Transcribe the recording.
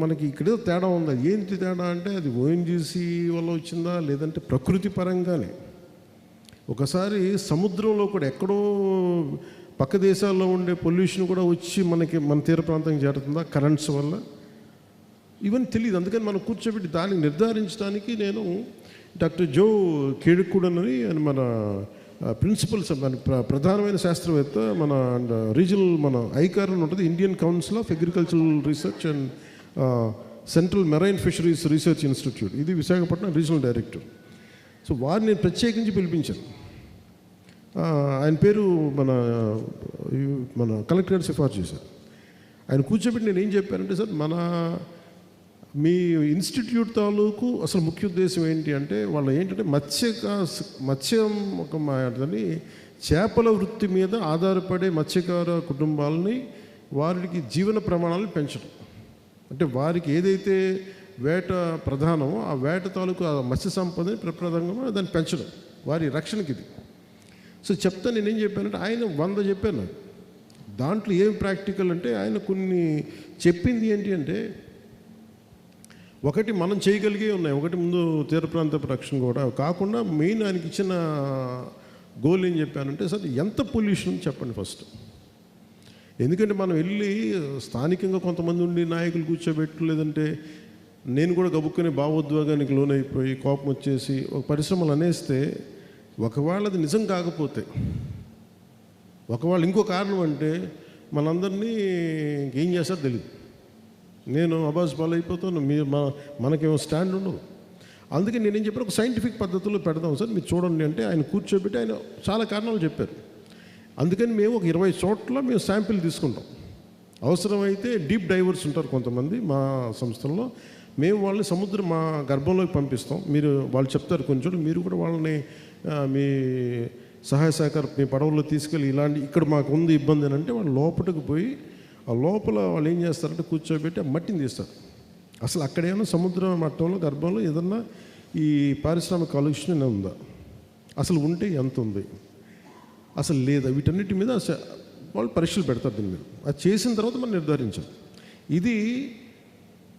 మనకి ఇక్కడేదో తేడా ఉంది. ఏంటి తేడా అంటే అది ఓఎన్జీసీ వల్ల వచ్చిందా లేదంటే ప్రకృతి పరంగానే. ఒకసారి సముద్రంలో కూడా ఎక్కడో పక్క దేశాల్లో ఉండే పొల్యూషన్ కూడా వచ్చి మన తీర ప్రాంతానికి చేరుతుందా కరెంట్స్ వల్ల, ఇవన్నీ తెలియదు. అందుకని మనం కూర్చోబెట్టి దాన్ని నిర్ధారించడానికి నేను డాక్టర్ జో కేడుకూడనని అని మన ప్రిన్సిపల్స్ ప్రధానమైన శాస్త్రవేత్త మన రీజనల్ మన ఐకార్ అని ఉంటుంది, Indian council of agricultural research and central marine fisheries research institute, ఇది విశాఖపట్నం రీజనల్ డైరెక్టర్. సో వారిని నేను ప్రత్యేకించి పిలిపించాను. ఆయన పేరు మన కలెక్టర్ గారు సిఫార్సు చేశారు. ఆయన కూర్చోబెట్టి నేను ఏం చెప్పానంటే, సార్ మీ ఇన్స్టిట్యూట్ తాలూకు అసలు ముఖ్య ఉద్దేశం ఏంటి అంటే, వాళ్ళు ఏంటంటే మత్స్యం చేపల వృత్తి మీద ఆధారపడే మత్స్యకార కుటుంబాలని వారికి జీవన ప్రమాణాలను పెంచడం. అంటే వారికి ఏదైతే వేట ప్రధానమో ఆ వేట తాలూకు ఆ మత్స్య సంపదని ప్రప్రదంగా దాన్ని పెంచడం, వారి రక్షణకి ఇది. సో చెప్తా నేనేం చెప్పానంటే, ఆయన 100 చెప్పాను. దాంట్లో ఏం ప్రాక్టికల్ అంటే, ఆయన కొన్ని చెప్పింది ఏంటి అంటే, ఒకటి మనం చేయగలిగే ఉన్నాయి. ఒకటి ముందు తీర ప్రాంత రక్షణ కూడా కాకుండా మెయిన్ ఆయనకి ఇచ్చిన గోల్ ఏం చెప్పానంటే, సార్ ఎంత పొల్యూషన్ చెప్పండి ఫస్ట్. ఎందుకంటే మనం వెళ్ళి స్థానికంగా కొంతమంది ఉండి నాయకులు కూర్చోబెట్టు, లేదంటే నేను కూడా గబుక్కుని భావోద్వేగానికి లోనైపోయి కోపం వచ్చేసి ఒక పరిశ్రమలు అనేస్తే, ఒకవేళ అది నిజం కాకపోతే, ఒకవేళ ఇంకో కారణం అంటే మనందరినీ ఏం చేస్తారో తెలియదు. నేను అబాస్ పాలైపోతాను, మనకేమో స్టాండ్ ఉండదు. అందుకే నేనేం చెప్పాను, ఒక సైంటిఫిక్ పద్ధతిలో పెడదాం సార్, మీరు చూడండి అంటే ఆయన కూర్చోబెట్టి ఆయన చాలా కారణాలు చెప్పారు. అందుకని మేము ఒక 20 చోట్ల మేము శాంపిల్ తీసుకుంటాం. అవసరమైతే డీప్ డైవర్స్ ఉంటారు కొంతమంది మా సంస్థల్లో, మేము వాళ్ళని మా గర్భంలోకి పంపిస్తాం. వాళ్ళు చెప్తారు కొంచెం, మీరు కూడా వాళ్ళని మీ సహాయ సహకారం మీ పడవల్లో తీసుకెళ్ళి ఇలాంటి ఇక్కడ మాకు ఉంది ఇబ్బంది అని అంటే, వాళ్ళు లోపలికి పోయి ఆ లోపల వాళ్ళు ఏం చేస్తారంటే కూర్చోబెట్టి ఆ మట్టిని తీస్తారు. అసలు అక్కడేమైనా సముద్ర మట్టంలో గర్భంలో ఏదన్నా ఈ పారిశ్రామిక కాలుష్యం ఉందా, అసలు ఉంటే ఎంత ఉంది, అసలు లేదా, వీటన్నిటి మీద వాళ్ళు పరీక్షలు పెడతారు. దీని మీద అది చేసిన తర్వాత మనం నిర్ధారించాలి. ఇది